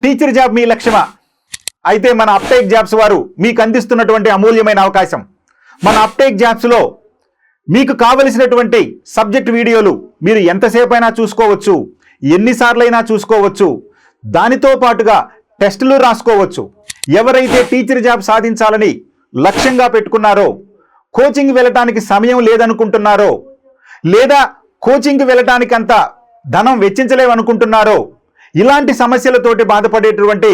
Teacher job మీ లక్ష్యమా? అయితే మన uptake jobs వారు మీకు అందిస్తున్నటువంటి అమూల్యమైన అవకాశం. మన అప్టేక్ జాబ్స్లో మీకు కావలసినటువంటి సబ్జెక్ట్ వీడియోలు మీరు ఎంతసేపు అయినా చూసుకోవచ్చు, ఎన్నిసార్లైనా చూసుకోవచ్చు. దానితో పాటుగా టెస్టులు రాసుకోవచ్చు. ఎవరైతే టీచర్ జాబ్ సాధించాలని లక్ష్యంగా పెట్టుకున్నారో, కోచింగ్ వెళ్ళటానికి సమయం లేదనుకుంటున్నారో, లేదా కోచింగ్కి వెళ్ళటానికి అంత ధనం వెచ్చించలేమనుకుంటున్నారో, ఇలాంటి సమస్యలతోటి బాధపడేటువంటి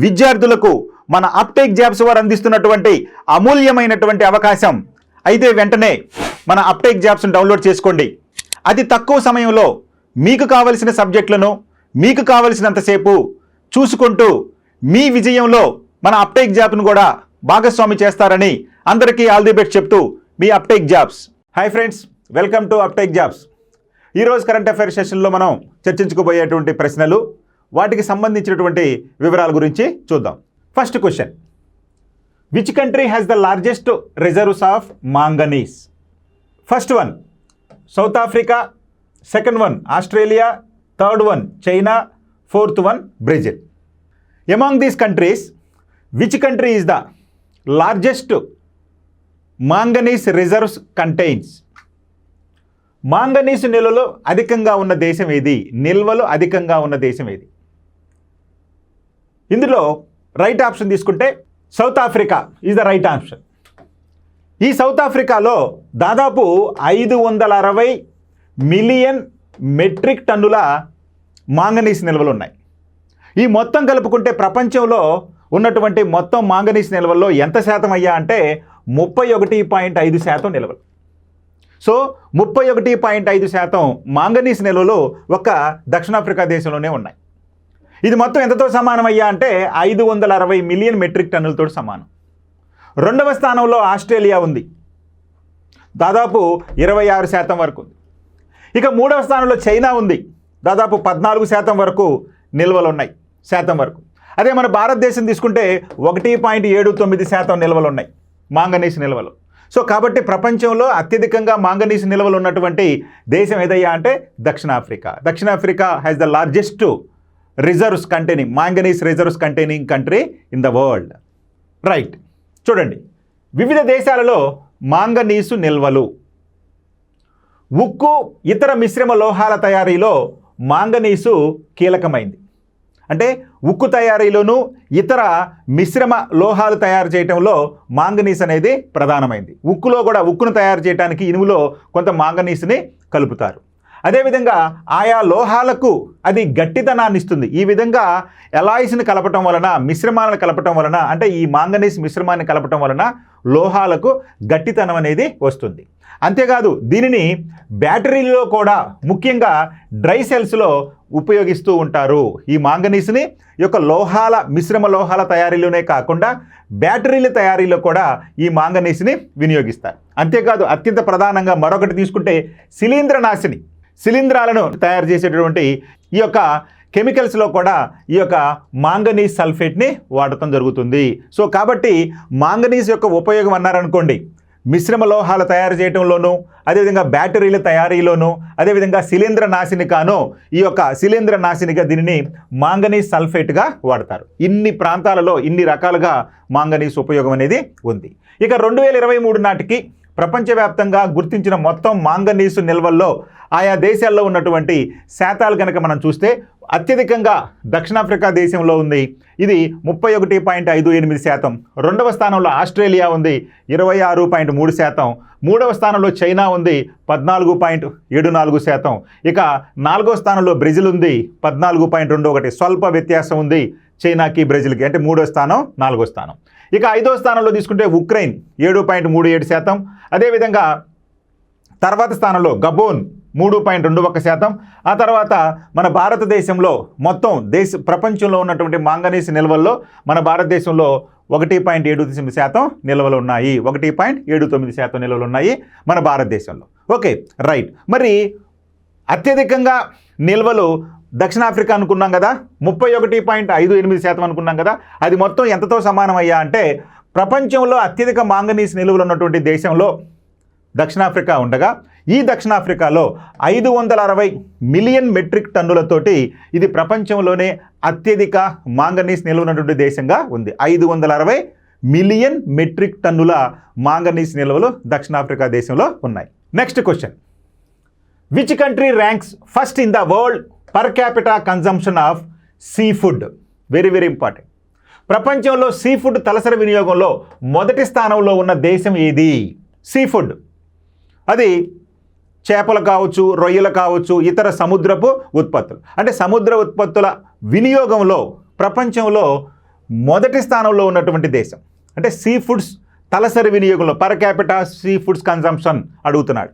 విద్యార్థులకు మన అప్టేక్ జాబ్స్ వారు అందిస్తున్నటువంటి అమూల్యమైనటువంటి అవకాశం. అయితే వెంటనే మన అప్టేక్ జాబ్స్ను డౌన్లోడ్ చేసుకోండి. అతి తక్కువ సమయంలో మీకు కావలసిన సబ్జెక్టులను మీకు కావలసినంతసేపు చూసుకుంటూ మీ విజయంలో మన అప్టేక్ జాబ్ను కూడా భాగస్వామి చేస్తారని అందరికీ ఆల్ ది బెస్ట్ చెప్తూ మీ Uptake jobs. Hi friends, welcome to Uptake jobs. ఈరోజు కరెంట్ అఫైర్స్ సెషన్లో మనం చర్చించుకోబోయేటువంటి ప్రశ్నలు, వాటికి సంబంధించినటువంటి వివరాల గురించి చూద్దాం. First question, which country has the largest reserves of manganese? First one South Africa, second one Australia, third one China, fourth one Brazil. Among these countries which country is the largest manganese reserves contains? Manganese నిల్వలు అధికంగా ఉన్న దేశం ఏది? నిల్వలు అధికంగా ఉన్న దేశం ఏది? ఇందులో రైట్ ఆప్షన్ తీసుకుంటే south Africa is the right option. ఈ సౌత్ ఆఫ్రికాలో దాదాపు 560 మిలియన్ మెట్రిక్ టన్నుల మాంగనీస్ నిల్వలు ఉన్నాయి. ఈ మొత్తం కలుపుకుంటే ప్రపంచంలో ఉన్నటువంటి మొత్తం మాంగనీస్ నిల్వల్లో ఎంత శాతం అయ్యా అంటే 31.5% నిల్వలు. సో 31.5% మాంగనీస్ నిల్వలు ఒక్క దక్షిణాఫ్రికా దేశంలోనే ఉన్నాయి. ఇది మొత్తం ఎంతతో సమానం అయ్యా అంటే 560 మిలియన్ మెట్రిక్ టన్నులతో సమానం. రెండవ స్థానంలో ఆస్ట్రేలియా ఉంది, దాదాపు 26% వరకు ఉంది. ఇక మూడవ స్థానంలో చైనా ఉంది, దాదాపు 14% వరకు నిల్వలు ఉన్నాయి, శాతం వరకు. అదే మన భారతదేశం తీసుకుంటే 1.79% నిల్వలు ఉన్నాయి, మాంగనీస్ నిల్వలు. సో కాబట్టి ప్రపంచంలో అత్యధికంగా మాంగనీస్ నిల్వలు ఉన్నటువంటి దేశం ఏదయ్యా అంటే దక్షిణాఫ్రికా. దక్షిణాఫ్రికా has the largest reserves containing manganese reserves containing country in the world. Right, చూడండి, వివిధ దేశాలలో మాంగనీసు నిల్వలు. ఉక్కు, ఇతర మిశ్రమ లోహాల తయారీలో మాంగనీసు కీలకమైంది. అంటే ఉక్కు తయారీలోనూ ఇతర మిశ్రమ లోహాలు తయారు చేయడంలో మాంగనీస్ అనేది ప్రధానమైంది. ఉక్కులో కూడా ఉక్కును తయారు చేయడానికి ఇనుములో కొంత మాంగనీస్ని కలుపుతారు. అదేవిధంగా ఆయా లోహాలకు అది గట్టితనాన్ని ఇస్తుంది. ఈ విధంగా ఎలాయిస్ని కలపటం వలన, మిశ్రమాలను కలపటం వలన, అంటే ఈ మాంగనీస్ మిశ్రమాన్ని కలపటం వలన లోహాలకు గట్టితనం అనేది వస్తుంది. అంతేకాదు దీనిని బ్యాటరీలో కూడా, ముఖ్యంగా డ్రై సెల్స్లో ఉపయోగిస్తూ ఉంటారు. ఈ మాంగనీస్ని యొక్క లోహాల మిశ్రమ లోహాల తయారీలోనే కాకుండా బ్యాటరీల తయారీలో కూడా ఈ మాంగనీస్ని వినియోగిస్తారు. అంతేకాదు అత్యంత ప్రధానంగా మరొకటి తీసుకుంటే శిలీంద్రనాశిని, శిలీంధ్రాలను తయారు చేసేటటువంటి ఈ యొక్క కెమికల్స్లో కూడా ఈ యొక్క మాంగనీస్ సల్ఫేట్ని వాడటం జరుగుతుంది. సో కాబట్టి మాంగనీస్ యొక్క ఉపయోగం అన్నారనుకోండి, మిశ్రమ లోహాలు తయారు చేయడంలోనూ, అదేవిధంగా బ్యాటరీల తయారీలోనూ, అదేవిధంగా శిలీంద్ర నాశినిగాను, ఈ యొక్క శిలీంద్ర నాశినిగా దీనిని మాంగనీస్ సల్ఫేట్గా వాడతారు. ఇన్ని ప్రాంతాలలో ఇన్ని రకాలుగా మాంగనీస్ ఉపయోగం అనేది ఉంది. ఇక 2023 నాటికి ప్రపంచవ్యాప్తంగా గుర్తించిన మొత్తం మాంగనీసు నిల్వల్లో ఆయా దేశాల్లో ఉన్నటువంటి శాతాలు కనుక మనం చూస్తే అత్యధికంగా దక్షిణాఫ్రికా దేశంలో ఉంది, ఇది 31.58%. రెండవ స్థానంలో ఆస్ట్రేలియా ఉంది, 26.3%. మూడవ స్థానంలో చైనా ఉంది, 14.74%. ఇక నాలుగో స్థానంలో బ్రెజిల్ ఉంది, 14.21. స్వల్ప వ్యత్యాసం ఉంది చైనాకి బ్రెజిల్కి, అంటే మూడో స్థానం నాలుగో స్థానం. ఇక ఐదో స్థానంలో తీసుకుంటే ఉక్రెయిన్ 7.37%. అదేవిధంగా తర్వాత స్థానంలో గబోన్ 3.21%. ఆ తర్వాత మన భారతదేశంలో మొత్తం ప్రపంచంలో ఉన్నటువంటి మాంగనీస్ నిల్వల్లో మన భారతదేశంలో 1.79% నిల్వలు ఉన్నాయి. 1.79% నిల్వలు ఉన్నాయి మన భారతదేశంలో. Okay, right. మరి అత్యధికంగా నిల్వలు దక్షిణాఫ్రికా అనుకున్నాం కదా, 31.58% అనుకున్నాం కదా, అది మొత్తం ఎంతతో సమానం అయ్యా అంటే ప్రపంచంలో అత్యధిక మాంగనీస్ నిల్వలు ఉన్నటువంటి దేశంలో దక్షిణాఫ్రికా ఉండగా ఈ దక్షిణాఫ్రికాలో 560 మిలియన్ మెట్రిక్ టన్నులతోటి ఇది ప్రపంచంలోనే అత్యధిక మాంగనీస్ నిల్వ ఉన్నటువంటి దేశంగా ఉంది. 560 మిలియన్ మెట్రిక్ టన్నుల మాంగనీస్ నిల్వలు దక్షిణాఫ్రికా దేశంలో ఉన్నాయి. Next question, which country ranks first in the world per capita consumption of sea food? Very very important. ప్రపంచంలో సీ ఫుడ్ తలసరి వినియోగంలో మొదటి స్థానంలో ఉన్న దేశం ఏది? సీ ఫుడ్ అది చేపలు కావచ్చు, రొయ్యలు కావచ్చు, ఇతర సముద్రపు ఉత్పత్తులు. అంటే సముద్ర ఉత్పత్తుల వినియోగంలో ప్రపంచంలో మొదటి స్థానంలో ఉన్నటువంటి దేశం. అంటే సీ ఫుడ్స్ తలసరి వినియోగంలో per capita sea foods consumption అడుగుతున్నాడు.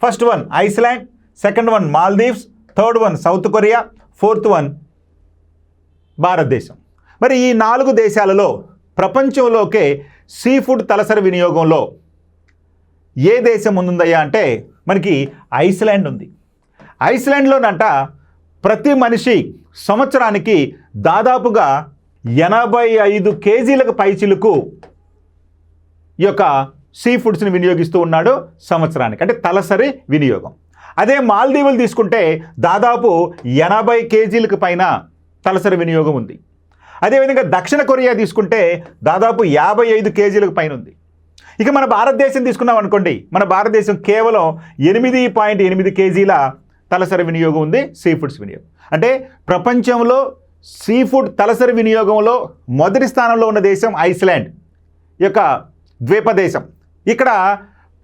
First one Iceland, second one Maldives, third one South Korea, fourth one భారతదేశం. మరి ఈ 4 దేశాలలో ప్రపంచంలోకే సీ ఫుడ్ తలసరి వినియోగంలో ఏ దేశం ముందుందయ్యా అంటే మనకి ఐస్లాండ్ ఉంది. ఐస్లాండ్లోనంట ప్రతి మనిషి సంవత్సరానికి దాదాపుగా 85 కేజీలకు పైచిలుకు ఈ యొక్క సీ ఫుడ్స్ని వినియోగిస్తూ ఉన్నాడు సంవత్సరానికి, అంటే తలసరి వినియోగం. అదే మాల్దీవులు తీసుకుంటే దాదాపు 80 కేజీలకు పైన తలసరి వినియోగం ఉంది. అదేవిధంగా దక్షిణ కొరియా తీసుకుంటే దాదాపు 55 కేజీలకు పైన ఉంది. ఇక మన భారతదేశం తీసుకున్నాం అనుకోండి, మన భారతదేశం కేవలం 8.8 కేజీల తలసరి వినియోగం ఉంది సీ ఫుడ్స్ వినియోగం. అంటే ప్రపంచంలో సీ ఫుడ్ తలసరి వినియోగంలో మొదటి స్థానంలో ఉన్న దేశం ఐస్లాండ్, ఈ యొక్క ద్వీపదేశం. ఇక్కడ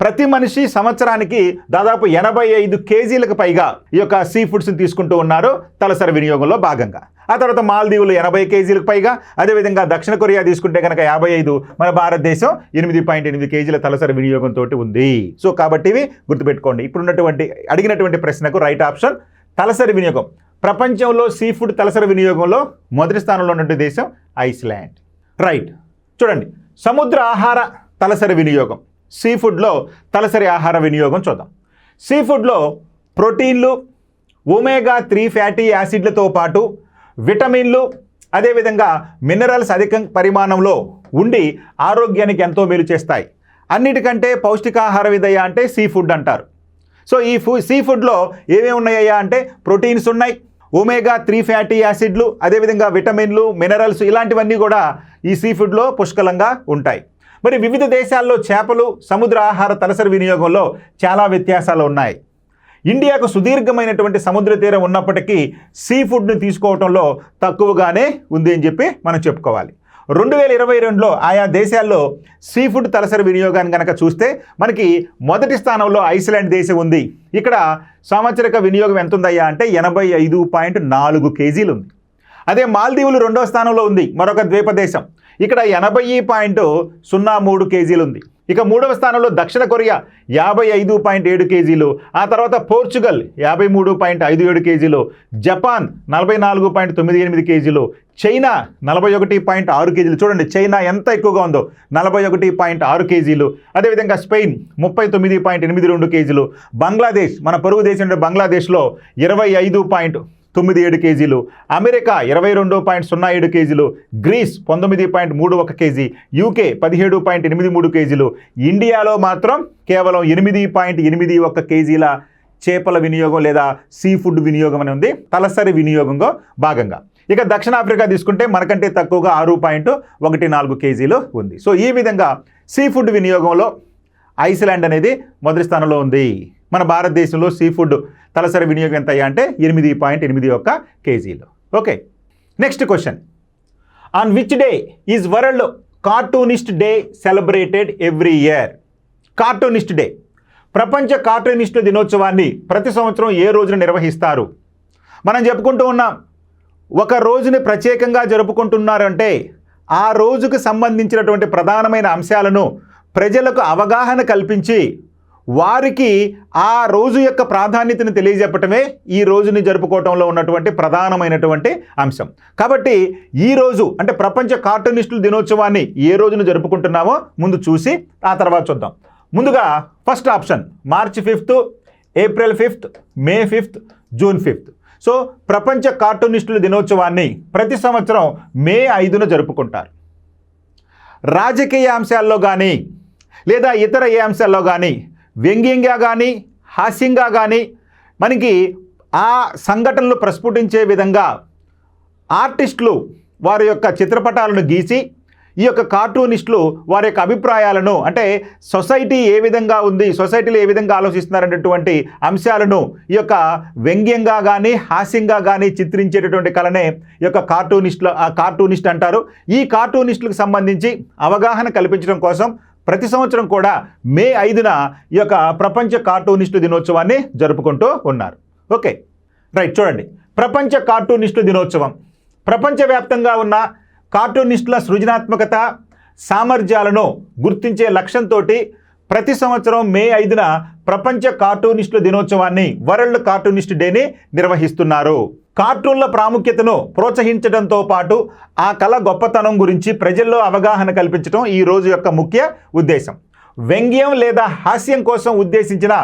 ప్రతి మనిషి సంవత్సరానికి దాదాపు 85 కేజీలకు పైగా ఈ యొక్క సీ ఫుడ్స్ని తీసుకుంటూ ఉన్నారు తలసరి వినియోగంలో భాగంగా. ఆ తర్వాత మాల్దీవులు 80 కేజీలకు పైగా, అదేవిధంగా దక్షిణ కొరియా తీసుకుంటే కనుక 55, మన భారతదేశం 8.8 కేజీల తలసరి వినియోగంతో ఉంది. సో కాబట్టి ఇవి గుర్తుపెట్టుకోండి. ఇప్పుడున్నటువంటి అడిగినటువంటి ప్రశ్నకు రైట్ ఆప్షన్ తలసరి వినియోగం. ప్రపంచంలో సీ ఫుడ్ తలసరి వినియోగంలో మొదటి స్థానంలో ఉన్నటువంటి దేశం ఐస్లాండ్. రైట్, చూడండి సముద్ర ఆహార తలసరి వినియోగం, సీ ఫుడ్లో తలసరి ఆహార వినియోగం చూద్దాం. సీ ఫుడ్లో ప్రోటీన్లు, ఒమేగా 3 ఫ్యాటీ యాసిడ్లతో పాటు విటమిన్లు, అదేవిధంగా మినరల్స్ అధిక పరిమాణంలో ఉండి ఆరోగ్యానికి ఎంతో మేలు చేస్తాయి. అన్నిటికంటే పౌష్టికాహార విధయ అంటే సీ ఫుడ్ అంటారు. సో ఈ సీ ఫుడ్లో ఏమేమి ఉన్నాయా అంటే ప్రోటీన్స్ ఉన్నాయి, ఒమేగా 3 ఫ్యాటీ యాసిడ్లు, అదేవిధంగా విటమిన్లు, మినరల్స్ ఇలాంటివన్నీ కూడా ఈ సీ ఫుడ్లో పుష్కలంగా ఉంటాయి. మరి వివిధ దేశాల్లో చేపలు సముద్ర ఆహార తలసరి వినియోగంలో చాలా వ్యత్యాసాలు ఉన్నాయి. ఇండియాకు సుదీర్ఘమైనటువంటి సముద్ర తీరం ఉన్నప్పటికీ సీ ఫుడ్ని తీసుకోవడంలో తక్కువగానే ఉంది అని చెప్పి మనం చెప్పుకోవాలి. 2022లో ఆయా దేశాల్లో సీ ఫుడ్ తలసరి వినియోగాన్ని కనుక చూస్తే మనకి మొదటి స్థానంలో ఐస్లాండ్ దేశం ఉంది. ఇక్కడ సంవత్సరిక వినియోగం ఎంత ఉందయ్యా అంటే 85.4 కేజీలు ఉంది. అదే మాల్దీవులు 2వ స్థానంలో ఉంది, మరొక ద్వీపదేశం. ఇక్కడ 80.03 కేజీలు ఉంది. ఇక 3వ స్థానంలో దక్షిణ కొరియా 55.7 కేజీలు, ఆ తర్వాత పోర్చుగల్ 53.57 కేజీలు, జపాన్ 44.98 కేజీలు, చైనా 41.6 కేజీలు. చూడండి చైనా ఎంత ఎక్కువగా ఉందో, 41.6 కేజీలు. అదేవిధంగా స్పెయిన్ 39.82 కేజీలు, బంగ్లాదేశ్ మన పొరుగు దేశం బంగ్లాదేశ్లో 25.97 కేజీలు, అమెరికా 22.07 కేజీలు, గ్రీస్ 19.31 కేజీ, యూకే 17.83 కేజీలు. ఇండియాలో మాత్రం కేవలం 8.81 కేజీల చేపల వినియోగం లేదా సీ ఫుడ్ వినియోగం అని ఉంది తలసరి వినియోగంలో భాగంగా. ఇక దక్షిణాఫ్రికా తీసుకుంటే మనకంటే తక్కువగా 6.14 కేజీలు ఉంది. సో ఈ విధంగా సీ ఫుడ్ వినియోగంలో ఐస్లాండ్ అనేది మొదటి స్థానంలో ఉంది. మన భారతదేశంలో సీ ఫుడ్ తలసరి వినియోగం ఎంత అయ్యా అంటే 8.81 కేజీలు. Okay, next question, on which day is world cartoonist day celebrated every year? Cartoonist day, ప్రపంచ కార్టూనిస్టుల దినోత్సవాన్ని ప్రతి సంవత్సరం ఏ రోజున నిర్వహిస్తారు? మనం చెప్పుకుంటూ ఉన్నాం, ఒక రోజుని ప్రత్యేకంగా జరుపుకుంటున్నారంటే ఆ రోజుకు సంబంధించినటువంటి ప్రధానమైన అంశాలను ప్రజలకు అవగాహన కల్పించి వారికి ఆ రోజు యొక్క ప్రాధాన్యతను తెలియజెప్పటమే ఈ రోజుని జరుపుకోవటంలో ఉన్నటువంటి ప్రధానమైనటువంటి అంశం. కాబట్టి ఈ రోజు అంటే ప్రపంచ కార్టూనిస్టుల దినోత్సవాన్ని ఏ రోజున జరుపుకుంటున్నామో ముందు చూసి ఆ తర్వాత చూద్దాం. ముందుగా ఫస్ట్ ఆప్షన్ మార్చి 5th, ఏప్రిల్ 5th, మే 5th, జూన్ 5th. సో ప్రపంచ కార్టూనిస్టుల దినోత్సవాన్ని ప్రతి సంవత్సరం మే 5న జరుపుకుంటారు. రాజకీయ అంశాల్లో కానీ లేదా ఇతర ఏ అంశాల్లో కానీ వ్యంగ్యంగా కానీ హాస్యంగా కానీ మనకి ఆ సంఘటనలు ప్రస్ఫుటించే విధంగా ఆర్టిస్టులు వారి యొక్క చిత్రపటాలను గీసి ఈ యొక్క కార్టూనిస్టులు వారి యొక్క అభిప్రాయాలను అంటే సొసైటీ ఏ విధంగా ఉంది, సొసైటీలో ఏ విధంగా ఆలోచిస్తున్నారనేటువంటి అంశాలను ఈ యొక్క వ్యంగ్యంగా కానీ హాస్యంగా కానీ చిత్రించేటటువంటి కళనే ఈ యొక్క కార్టూనిస్ట్ అంటారు. ఈ కార్టూనిస్టులకు సంబంధించి అవగాహన కల్పించడం కోసం ప్రతి సంవత్సరం కూడా మే 5న ఈ యొక్క ప్రపంచ కార్టూనిస్టు దినోత్సవాన్ని జరుపుకుంటూ ఉన్నారు. ఓకే రైట్, చూడండి, ప్రపంచ కార్టూనిస్టు దినోత్సవం ప్రపంచవ్యాప్తంగా ఉన్న కార్టూనిస్టుల సృజనాత్మకత సామర్థ్యాలను గుర్తించే లక్ష్యంతో ప్రతి సంవత్సరం మే 5న ప్రపంచ కార్టూనిస్టుల దినోత్సవాన్ని వరల్డ్ కార్టూనిస్ట్ డేని నిర్వహిస్తున్నారు. కార్టూన్ల ప్రాముఖ్యతను ప్రోత్సహించడంతో పాటు ఆ కళ గొప్పతనం గురించి ప్రజల్లో అవగాహన కల్పించడం ఈ రోజు యొక్క ముఖ్య ఉద్దేశం. వ్యంగ్యం లేదా హాస్యం కోసం ఉద్దేశించిన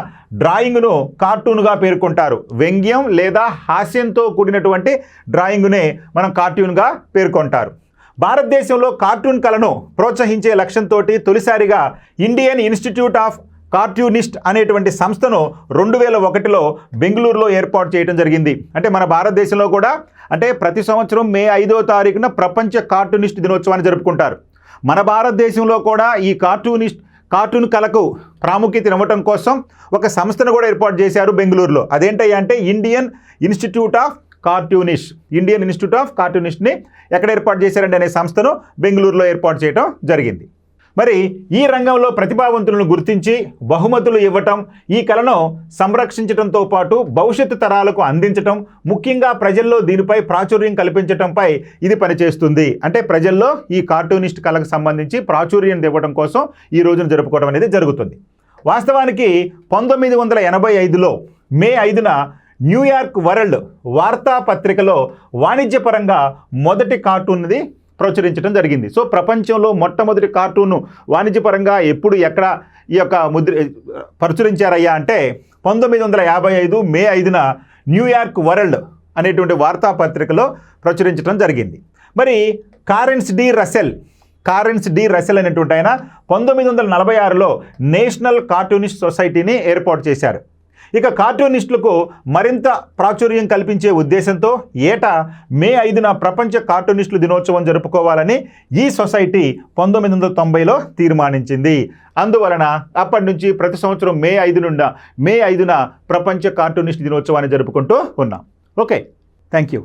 డ్రాయింగ్ను కార్టూన్గా పేర్కొంటారు. వ్యంగ్యం లేదా హాస్యంతో కూడినటువంటి డ్రాయింగ్నే మనం కార్టూన్గా పేర్కొంటారు. భారతదేశంలో కార్టూన్ కళను ప్రోత్సహించే లక్ష్యంతో తొలిసారిగా ఇండియన్ ఇన్స్టిట్యూట్ ఆఫ్ కార్టూనిస్ట్ అనేటువంటి సంస్థను 2001లో బెంగళూరులో ఏర్పాటు చేయడం జరిగింది. అంటే మన భారతదేశంలో కూడా అంటే ప్రతి సంవత్సరం మే 5వ తారీఖున ప్రపంచ కార్టూనిస్ట్ దినోత్సవాన్ని జరుపుకుంటారు. మన భారతదేశంలో కూడా ఈ కార్టూన్ కళకు ప్రాముఖ్యత ఇవ్వటం కోసం ఒక సంస్థను కూడా ఏర్పాటు చేశారు బెంగళూరులో. అదేంటయ్యా అంటే ఇండియన్ ఇన్స్టిట్యూట్ ఆఫ్ కార్టూనిస్ట్ని ఎక్కడ ఏర్పాటు చేశారండి అనే సంస్థను బెంగళూరులో ఏర్పాటు చేయడం జరిగింది. మరి ఈ రంగంలో ప్రతిభావంతులను గుర్తించి బహుమతులు ఇవ్వటం, ఈ కళను సంరక్షించడంతో పాటు భవిష్యత్తు తరాలకు అందించటం, ముఖ్యంగా ప్రజల్లో దీనిపై ప్రాచుర్యం కల్పించడంపై ఇది పనిచేస్తుంది. అంటే ప్రజల్లో ఈ కార్టూనిస్ట్ కళకు సంబంధించి ప్రాచుర్యం ఇవ్వడం కోసం ఈ రోజును జరుపుకోవడం అనేది జరుగుతుంది. వాస్తవానికి 1985లో మే 5న న్యూయార్క్ వరల్డ్ వార్తాపత్రికలో వాణిజ్యపరంగా మొదటి కార్టూన్ది ప్రచురించడం జరిగింది. సో ప్రపంచంలో మొట్టమొదటి కార్టూన్ను వాణిజ్యపరంగా ఎక్కడ ఈ యొక్క ప్రచురించారయ్యా అంటే 1955 మే 5న న్యూయార్క్ వరల్డ్ అనేటువంటి వార్తాపత్రికలో ప్రచురించడం జరిగింది. మరి కారెన్స్ డి రసెల్ అనేటువంటి ఆయన 1946లో నేషనల్ కార్టూనిస్ట్ సొసైటీని ఏర్పాటు చేశారు. ఇక కార్టూనిస్టులకు మరింత ప్రాచుర్యం కల్పించే ఉద్దేశంతో ఏటా మే 5న ప్రపంచ కార్టూనిస్టుల దినోత్సవం జరుపుకోవాలని ఈ సొసైటీ 1990లో తీర్మానించింది. అందువలన అప్పటి నుంచి ప్రతి సంవత్సరం మే 5న ప్రపంచ కార్టూనిస్ట్ దినోత్సవాన్ని జరుపుకుంటూ ఉన్నాం. Okay, thank you.